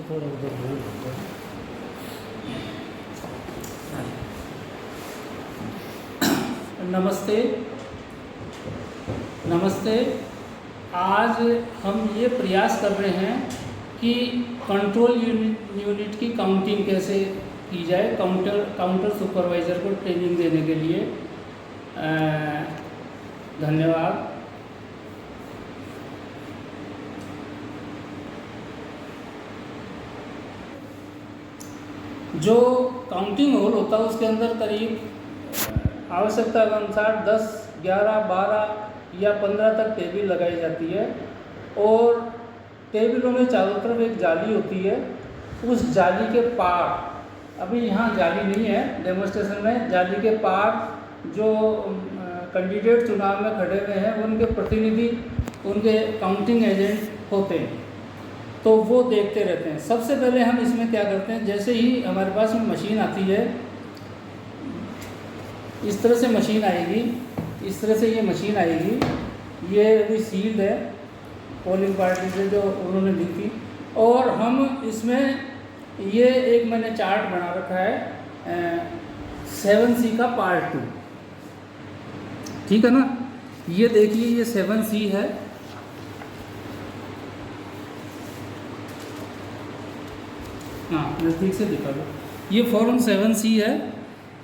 इसको थोड़ा उधर दूर रखो। नमस्ते। नमस्ते। आज हम ये प्रयास कर रहे हैं कि कंट्रोल यूनिट की काउंटिंग कैसे की जाए, काउंटर सुपरवाइज़र को ट्रेनिंग देने के लिए। धन्यवाद। जो काउंटिंग होल होता है उसके अंदर करीब आवश्यकता के अनुसार 10, 11, 12 या 15 तक टेबल लगाई जाती है और टेबलों में चारों तरफ एक जाली होती है। उस जाली के पार, अभी यहाँ जाली नहीं है डेमोन्स्ट्रेशन में, जाली के पार जो कैंडिडेट चुनाव में खड़े हुए हैं उनके प्रतिनिधि, उनके काउंटिंग एजेंट होते हैं, तो वो देखते रहते हैं। सबसे पहले हम इसमें क्या करते हैं, जैसे ही हमारे पास में मशीन आती है, इस तरह से मशीन आएगी, इस तरह से ये मशीन आएगी, ये अभी सील्ड है पोलिंग पार्टी से जो उन्होंने दी थी, और हम इसमें ये एक मैंने चार्ट बना रखा है 7C का पार्ट 2, ठीक है ना। ये देखिए ये 7C है, हाँ नज़दीक से दिखा दो। ये फॉर्म 7C है।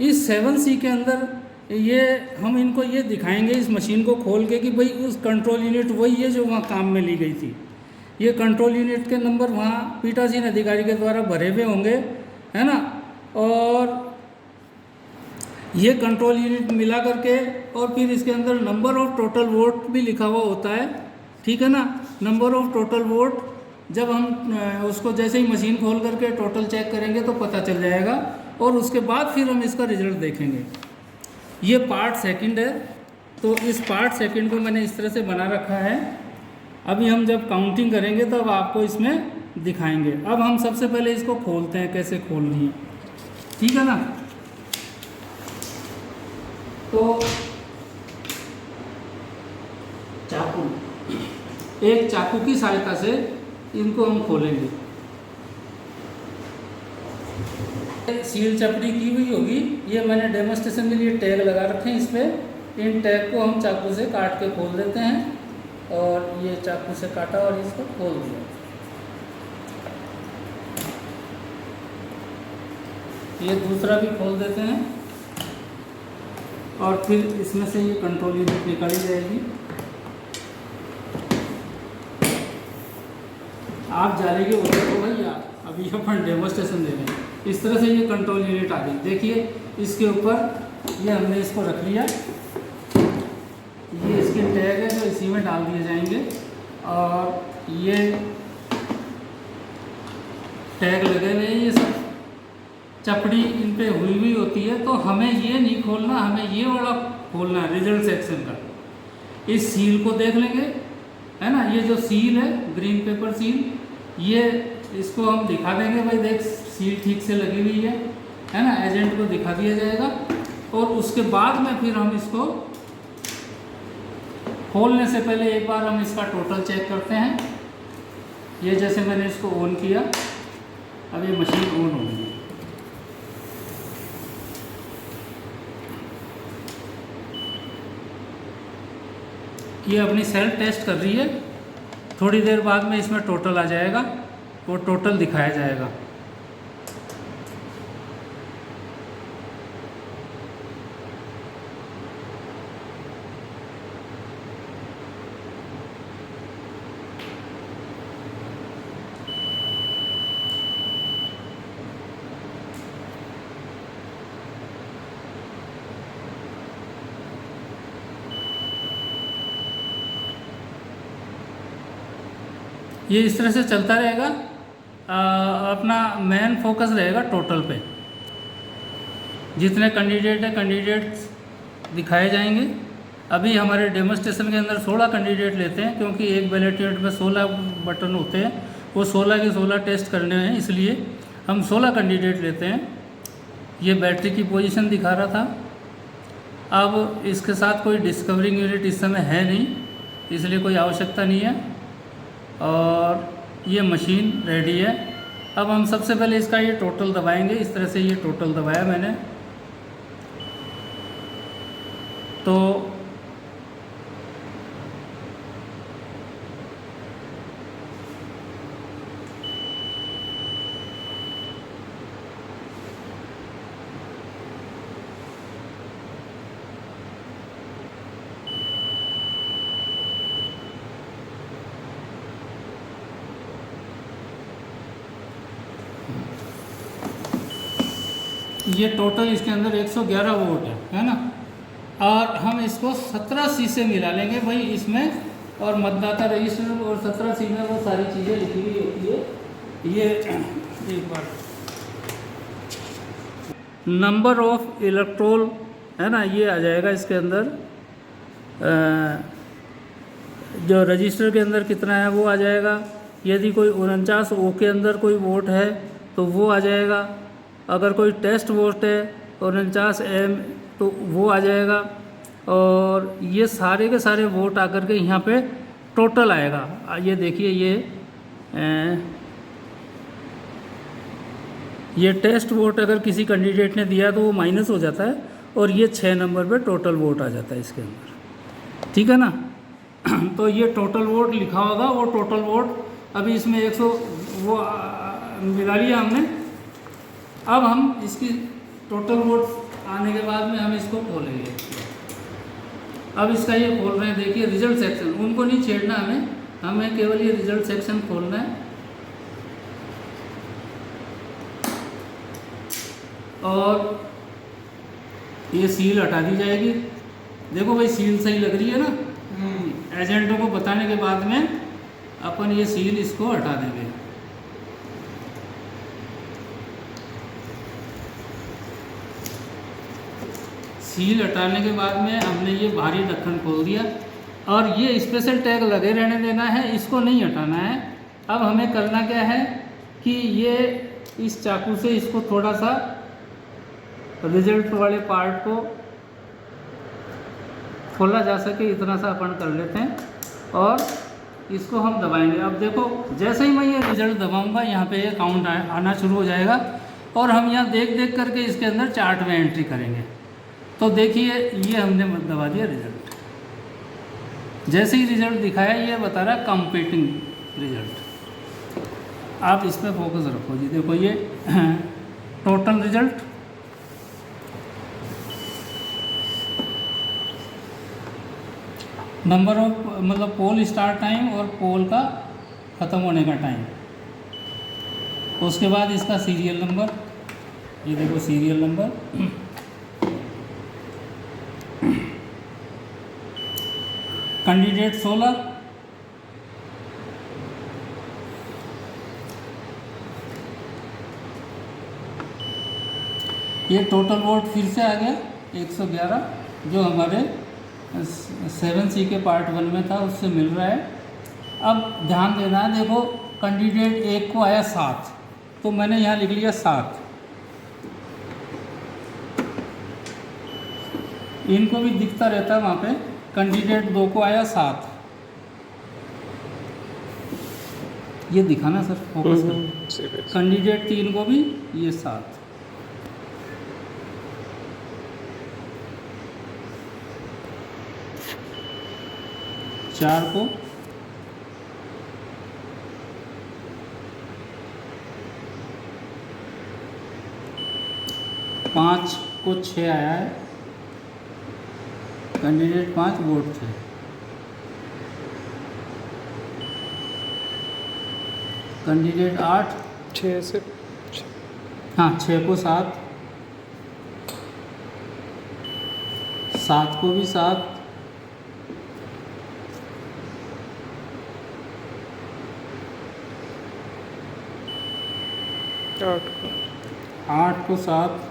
इस 7C के अंदर ये हम इनको ये दिखाएंगे इस मशीन को खोल के कि भाई उस कंट्रोल यूनिट वही है जो वहाँ काम में ली गई थी। ये कंट्रोल यूनिट के नंबर वहाँ पीठासीन अधिकारी के द्वारा भरे हुए होंगे, है ना, और ये कंट्रोल यूनिट मिला करके, और फिर इसके अंदर नंबर ऑफ टोटल वोट भी लिखा हुआ होता है, ठीक है ना। नंबर ऑफ टोटल वोट जब हम उसको जैसे ही मशीन खोल करके टोटल चेक करेंगे तो पता चल जाएगा, और उसके बाद फिर हम इसका रिजल्ट देखेंगे। ये पार्ट सेकंड है, तो इस पार्ट सेकंड को मैंने इस तरह से बना रखा है। अभी हम जब काउंटिंग करेंगे तब तो आपको इसमें दिखाएंगे। अब हम सबसे पहले इसको खोलते हैं, कैसे खोलनी है, ठीक है ना। तो चाकू, एक चाकू की सहायता से इनको हम खोलेंगे। सील चपड़ी की हुई होगी, ये मैंने डेमोन्स्ट्रेशन के लिए टैग लगा रखे हैं इस पर। इन टैग को हम चाकू से काट के खोल देते हैं, और ये चाकू से काटा और इसको खोल दिया। ये दूसरा भी खोल देते हैं, और फिर इसमें से ये कंट्रोल यूनिट निकाली जाएगी। आप जानेंगे उधर को भैया, अभी अपन डेमोन्स्ट्रेशन दे रहे हैं। इस तरह से ये कंट्रोल यूनिट आ गई। देखिए इसके ऊपर ये हमने इसको रख लिया, ये इसके टैग है जो इसी में डाल दिए जाएंगे, और ये टैग लगे हुए हैं, ये सब चपड़ी इन पे हुई हुई होती है। तो हमें ये नहीं खोलना, हमें ये वाला खोलना है रिजल्ट सेक्शन का। इस सील को देख लेंगे, है ना, ये जो सील है ग्रीन पेपर सील, ये इसको हम दिखा देंगे, भाई देख सील ठीक से लगी हुई है ना, एजेंट को दिखा दिया जाएगा। और उसके बाद में फिर हम इसको खोलने से पहले एक बार हम इसका टोटल चेक करते हैं। ये जैसे मैंने इसको ऑन किया, अब ये मशीन ऑन हो गई। ये अपनी सेल्फ टेस्ट कर रही है। थोड़ी देर बाद में इसमें टोटल आ जाएगा, वो टोटल दिखाया जाएगा। ये इस तरह से चलता रहेगा। अपना मेन फोकस रहेगा टोटल पे। जितने कैंडिडेट हैं कैंडिडेट्स दिखाए जाएंगे। अभी हमारे डेमोन्स्ट्रेशन के अंदर 16 कैंडिडेट लेते हैं, क्योंकि एक बैलेट यूनिट में 16 बटन होते हैं, वो 16 के 16 टेस्ट करने हैं, इसलिए हम 16 कैंडिडेट लेते हैं। ये बैटरी की पोजीशन दिखा रहा था। अब इसके साथ कोई डिस्कवरिंग यूनिट इस समय है नहीं, इसलिए कोई आवश्यकता नहीं है। और ये मशीन रेडी है, अब हम सबसे पहले इसका ये टोटल दबाएंगे। इस तरह से ये टोटल दबाया मैंने, तो ये टोटल इसके अंदर 111 वोल्ट है ना। और हम इसको 17C से मिला लेंगे भाई इसमें, और मतदाता रजिस्टर और 17C में वो सारी चीज़ें लिखी हुई होती है। ये एक बार नंबर ऑफ इलेक्ट्रोल है ना, ये आ जाएगा इसके अंदर। जो रजिस्टर के अंदर कितना है वो आ जाएगा। यदि कोई 49 O के अंदर कोई वोट है तो वो आ जाएगा। अगर कोई टेस्ट वोट है 49 M तो वो आ जाएगा। और ये सारे के सारे वोट आकर के यहाँ पे टोटल आएगा। ये देखिए ये टेस्ट वोट अगर किसी कैंडिडेट ने दिया तो वो माइनस हो जाता है, और ये 6 नंबर पे टोटल वोट आ जाता है इसके अंदर, ठीक है ना। तो ये टोटल वोट लिखा होगा, वो टोटल वोट अभी इसमें 100 वो मिला लिया हमने। अब हम इसकी टोटल वोट आने के बाद में हम इसको खोलेंगे। अब इसका ये खोल रहे हैं, देखिए रिजल्ट सेक्शन, उनको नहीं छेड़ना हमें केवल ये रिजल्ट सेक्शन खोलना है। और ये सील हटा दी जाएगी। देखो भाई सील सही लग रही है ना। एजेंटों को बताने के बाद में अपन ये सील इसको हटा देंगे। सील हटाने के बाद में हमने ये बाहरी ढक्कन खोल दिया, और ये स्पेशल टैग लगे रहने देना है, इसको नहीं हटाना है। अब हमें करना क्या है कि ये इस चाकू से इसको थोड़ा सा रिजल्ट वाले पार्ट को खोला जा सके, इतना सा अपन कर लेते हैं, और इसको हम दबाएंगे। अब देखो जैसे ही मैं ये रिजल्ट दबाऊंगा यहाँ पे ये काउंट आना शुरू हो जाएगा, और हम यहाँ देख देख करके इसके अंदर चार्ट में एंट्री करेंगे। तो देखिए ये हमने दबा दिया रिजल्ट। जैसे ही रिजल्ट दिखाया ये बता रहा है कंपीटिंग रिजल्ट। आप इस पर फोकस रखो जी। देखो ये टोटल रिजल्ट, नंबर ऑफ मतलब पोल स्टार्ट टाइम और पोल का ख़त्म होने का टाइम। उसके बाद इसका सीरियल नंबर, ये देखो सीरियल नंबर। कैंडिडेट 16, ये टोटल वोट फिर से आ गया 111, जो हमारे 7C के पार्ट 1 में था उससे मिल रहा है। अब ध्यान देना है, देखो कैंडिडेट 1 को आया 7, तो मैंने यहाँ लिख लिया 7। इनको भी दिखता रहता है वहाँ पे। कैंडिडेट 2 को आया 7, ये दिखाना सर, फोकस कर। कैंडिडेट 3 को भी ये 7। चार को 5 को 6 आया है। कैंडिडेट 5 वोट थे। कैंडिडेट 8 6 से, हाँ 6 को 7, 7 को भी 7, 8 को 7,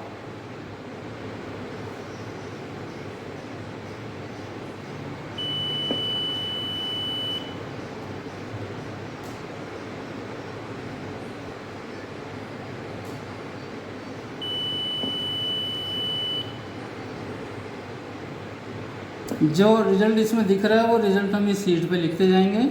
जो रिजल्ट इसमें दिख रहा है वो रिजल्ट हम इस शीट पे लिखते जाएंगे।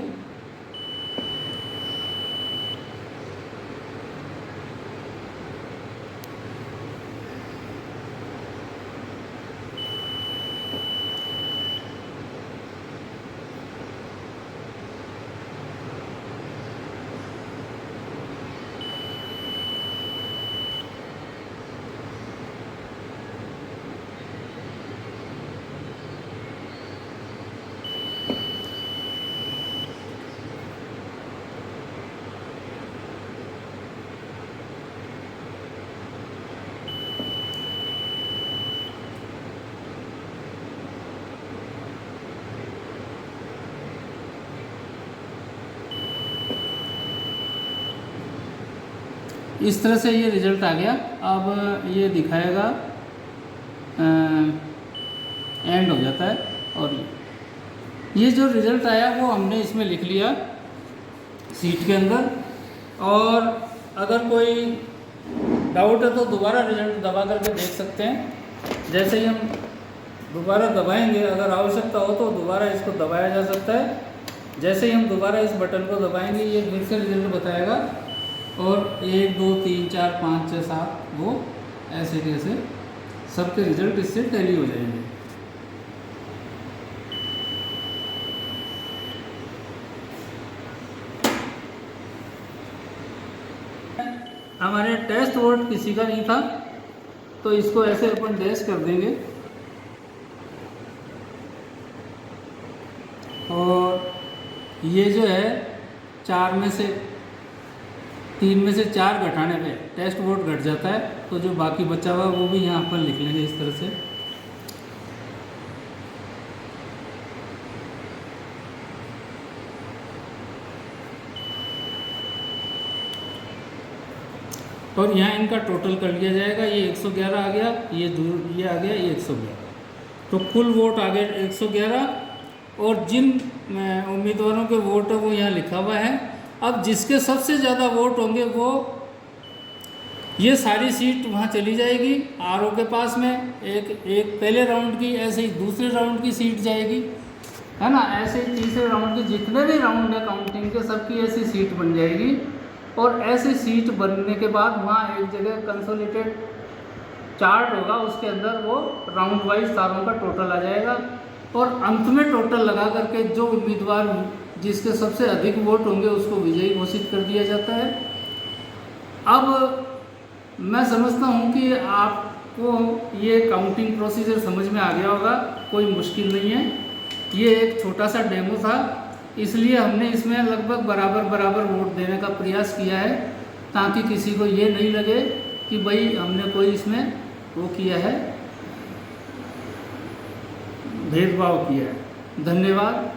इस तरह से ये रिज़ल्ट आ गया। अब ये दिखाएगा एंड हो जाता है, और ये जो रिज़ल्ट आया वो हमने इसमें लिख लिया सीट के अंदर। और अगर कोई डाउट है तो दोबारा रिज़ल्ट दबा करके देख सकते हैं। जैसे ही हम दोबारा दबाएंगे, अगर आवश्यकता हो तो दोबारा इसको दबाया जा सकता है। जैसे ही हम दोबारा इस बटन को दबाएंगे ये फिर से रिज़ल्ट बताएगा, और 1 2 3 4 5 6 7 वो ऐसे कैसे सबके रिज़ल्ट इससे टैली हो जाएंगे। हमारे टेस्ट वोट किसी का नहीं था, तो इसको ऐसे अपन डैश कर देंगे, और ये जो है 4 में से 3 में से 4 घटाने पे टेस्ट वोट घट जाता है। तो जो बाकी बचा हुआ वो भी यहाँ पर लिख लेंगे इस तरह से। और यहाँ इनका टोटल कर लिया जाएगा। ये 111 आ गया, ये दूर ये आ गया, ये 111, तो कुल वोट आ गए 111। और जिन उम्मीदवारों के वोट है वो यहाँ लिखा हुआ है। अब जिसके सबसे ज़्यादा वोट होंगे वो ये सारी सीट वहाँ चली जाएगी आरओ के पास में। एक पहले राउंड की, ऐसे ही दूसरे राउंड की सीट जाएगी, है ना। ऐसे ही तीसरे राउंड के जितने भी राउंड है काउंटिंग के, सबकी ऐसी सीट बन जाएगी। और ऐसी सीट बनने के बाद वहाँ एक जगह कंसोलिडेटेड चार्ट होगा, उसके अंदर वो राउंड वाइज सारों का टोटल आ जाएगा। और अंत में टोटल लगा करके जो उम्मीदवार जिसके सबसे अधिक वोट होंगे उसको विजयी घोषित कर दिया जाता है। अब मैं समझता हूँ कि आपको ये काउंटिंग प्रोसीजर समझ में आ गया होगा, कोई मुश्किल नहीं है। ये एक छोटा सा डेमो था, इसलिए हमने इसमें लगभग बराबर वोट देने का प्रयास किया है, ताकि किसी को ये नहीं लगे कि भाई हमने कोई इसमें वो किया है, भेदभाव किया है। धन्यवाद।